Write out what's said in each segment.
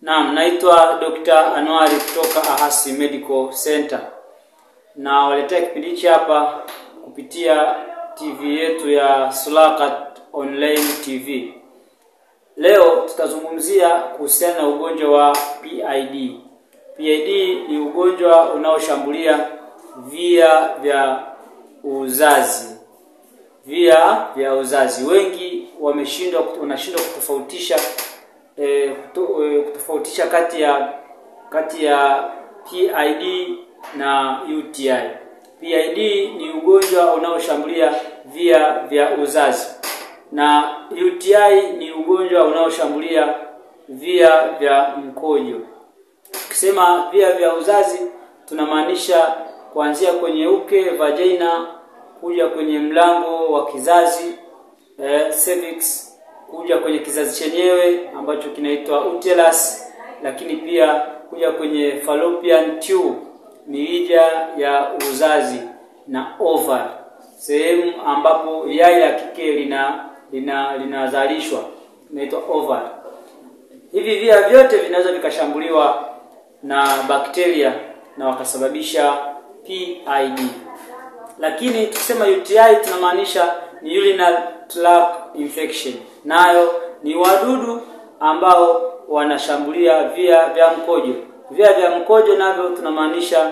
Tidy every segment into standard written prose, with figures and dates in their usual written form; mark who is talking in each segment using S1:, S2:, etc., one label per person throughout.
S1: Naam, naitwa Dr. Anwari kutoka Ahasi Medical Center. Na waletea kipindi hichi hapa kupitia TV yetu ya Sulakat Online TV. Leo tutazungumzia kuhusiana na ugonjwa wa PID. PID ni ugonjwa unaoshambulia via vya uzazi. Via vya uzazi. Wengi wanashindwa kutofautisha kati ya PID na UTI. PID ni ugonjwa unaoshambulia via vya uzazi na UTI ni ugonjwa unaoshambulia via vya mkojo. Ukisema via vya uzazi tunamaanisha kuanzia kwenye uke, vagina, kuja kwenye mlango wa kizazi, cervix, kuja kwenye kizazi chenyewe ambacho kinaitwa uterus, lakini pia kuja kwenye fallopian tube, mirija ya uzazi, na ovari, sehemu ambapo yai la kike linazalishwa, inaitwa ovari. Hivi via vyote vinaweza vikashambuliwa na bakteria na wakasababisha PID. Lakini tukisema UTI tunamaanisha ni urinary tract infection. Nayo ni wadudu ambao wanashambulia via vya mkojo. Via vya mkojo navyo tunamaanisha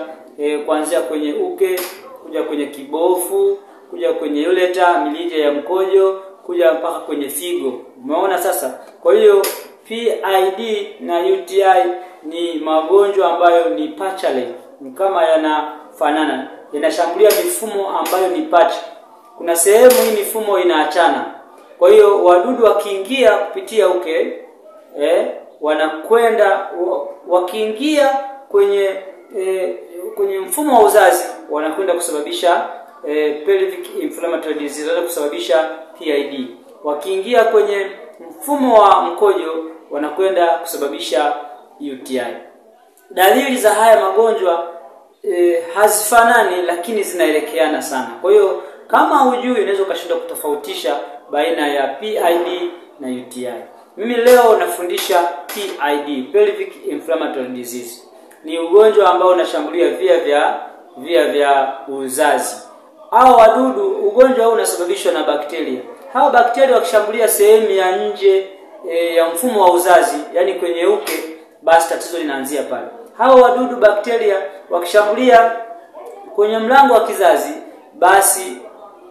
S1: kuanzia kwenye uke, kuja kwenye kibofu, kuja kwenye ureter, mirija ya mkojo, kuja mpaka kwenye figo. Umeona sasa? Kwa hiyo PID na UTI ni magonjwa ambayo ni patchy, ni kama yanafanana, yanashambulia mifumo ambayo ni pacha. Kuna sehemu hii mifumo inaachana. Kwa hiyo wadudu wakiingia kupitia uke, wanakwenda wakiingia kwenye mfumo wa uzazi, wanakwenda kusababisha pelvic inflammatory disease, kusababisha PID. Wakiingia kwenye mfumo wa mkojo, wanakwenda kusababisha UTI. Dalili za haya magonjwa hazifanani, lakini zinaelekeana sana. Kwa hiyo kama hujui, unaweza ukashindwa kutofautisha baina ya PID na UTI. Mimi leo nafundisha PID, pelvic inflammatory disease. Ni ugonjwa ambao unashambulia via vya uzazi. Hao wadudu, ugonjwa huu unasababishwa na bakteria. Hao bakteria wakishambulia sehemu ya nje ya mfumo wa uzazi, yani kwenye uke, basi tatizo linaanzia pale. Hao wadudu bakteria wakishambulia kwenye mlango wa kizazi, basi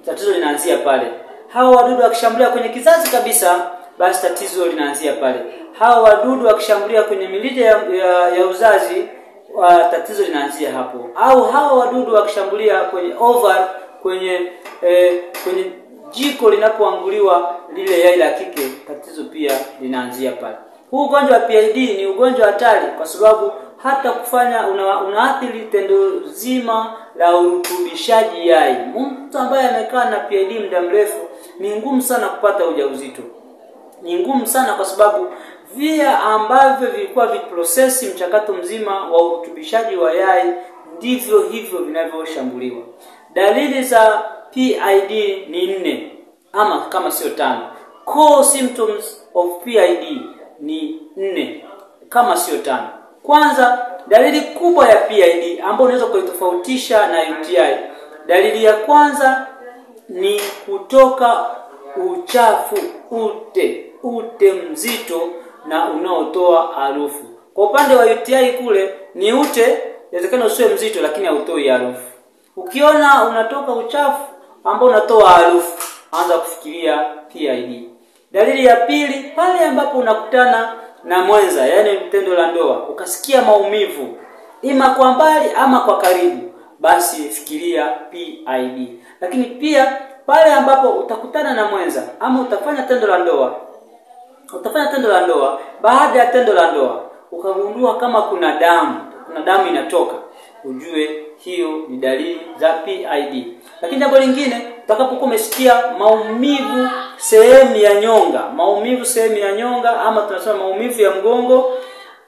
S1: tatizo linaanzia pale. Hao wadudu wakishambulia kwenye kizazi kabisa, basi tatizo linaanzia pale. Hao wadudu wakishambulia kwenye mirija ya uzazi, tatizo linaanzia hapo. Au hao wadudu wakishambulia kwenye ovari, kwenye jiko linapoanguliwa lile yai la kike, tatizo pia linaanzia pale. Huu ugonjwa wa PID ni ugonjwa hatari kwa sababu hata kufanya unaathiri tendo zima la urutubishaji yai. Mtu ambaye amekaa na PID muda mrefu ni ngumu sana kupata ujauzito. Ni ngumu sana kwa sababu via ambavyo vilikuwa viprocess mchakato mzima wa urutubishaji wa yai ndivyo hivyo vinavyoshambuliwa. Dalili za PID ni 4 ama kama sio 5. Core symptoms of PID ni 4 kama sio 5. Kwanza, dalili kubwa ya PID ambayo unaweza kuitofautisha na UTI. Dalili ya kwanza ni kutoka uchafu, ute mzito na unaotoa harufu. Kwa upande wa UTI kule ni ute, inawezekana usiwe mzito lakini hautoi harufu. Ukiona unatoka uchafu ambao unatoa harufu, anza kufikiria PID. Dalili ya pili, pale ambapo unakutana na mwenza, yani tendo la ndoa, ukasikia maumivu ima kwa mbali ama kwa karibu, basi fikiria PID. Lakini pia pale ambapo utakutana na mwenza ama utafanya tendo la ndoa, baada ya tendo la ndoa ukagundua kama kuna damu inatoka, ujue hiyo ni dalili za PID. Lakini jambo lingine, utakapokuwa umesikia maumivu sehemu ya nyonga, ama tunasema maumivu ya mgongo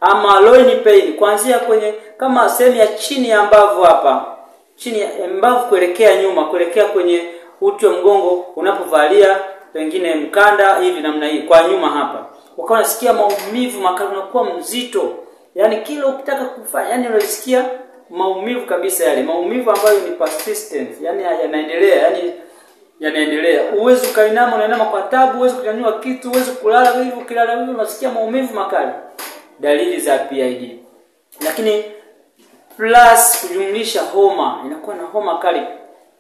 S1: ama loin pain, kuanzia kwenye kama sehemu ya chini ya mbavu hapa, chini ya mbavu kuelekea nyuma, kuelekea kwenye uti wa mgongo unapovalia pengine mkanda hivi namna hii kwa nyuma hapa. ukawa unasikia maumivu makali, unakuwa mzito. Yaani kila ukitaka kufanya, yaani unasikia maumivu kabisa, yale maumivu ambayo ni persistent, yaani yanaendelea. Uwezo ukainama, unainama kwa tabu, uwezo kunyanyua kitu, uwezo kulala hivyo, kilala hivyo unasikia maumivu makali. Dalili za PID. Lakini plus kujumlisha homa, inakuwa na homa kali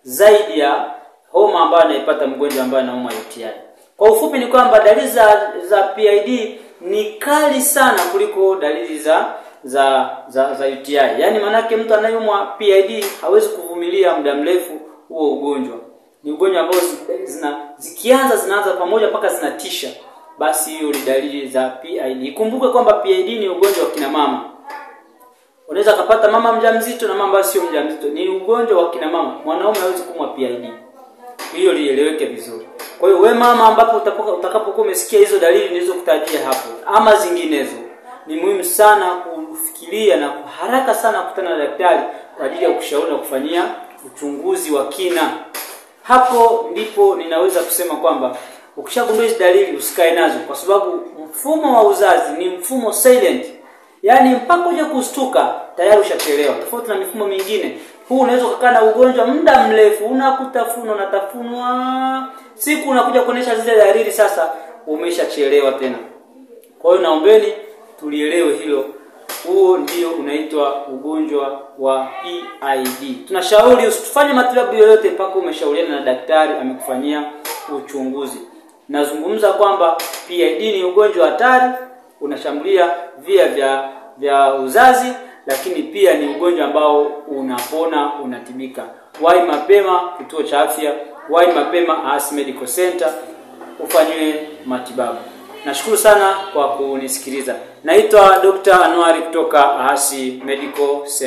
S1: zaidi ya homa ambayo anaipata mgonjwa ambaye anaumwa UTI. Kwa ufupi ni kwamba dalili za PID ni kali sana kuliko dalili za UTI. Yaani manake mtu anayeumwa PID hawezi kuvumilia muda mrefu huo ugonjwa. Ni ugonjwa ambao zinaanza pamoja mpaka zinatisha. Basi hiyo ni dalili za PID. Ikumbuke kwamba PID ni ugonjwa wa kina mama. Unaweza kupata mama mjamzito na mama ambaye sio mjamzito. Ni ugonjwa wa kina mama. Mwanaume hawezi kuumwa PID. Hiyo lieleweke vizuri. Kwa hiyo wewe mama ambapo utakapokuwa umesikia hizo dalili nilizokutajia hapo ama zinginezo, ni muhimu sana kufikiria na haraka sana kukutana na daktari kwa ajili ya kushauri na kufanyia uchunguzi wa kina. Hapo ndipo ninaweza kusema kwamba ukishagundua hizo dalili usikae nazo, kwa sababu mfumo wa uzazi ni mfumo silent. Yaani mpaka uje kustuka tayari ushachelewa. Tofauti na mifumo mingine, huu unaweza kukaa na ugonjwa muda mrefu, unatafunwa, siku unakuja kuonesha zile dalili, sasa umeshachelewa tena. Kwa hiyo naombeni tulielewe hilo. Huo ndio unaitwa ugonjwa wa PID. Tunashauri usifanye matibabu yoyote mpaka umeshauriana na daktari amekufanyia uchunguzi. Nazungumza kwamba PID ni ugonjwa hatari, unashambulia via vya uzazi, lakini pia ni ugonjwa ambao unapona, unatibika. Wahi mapema kituo cha afya, wahi mapema Ahasi Medical Center ufanywe matibabu. Nashukuru sana kwa kunisikiliza. Naitwa Dr. Anuari kutoka Ahasi Medical Center.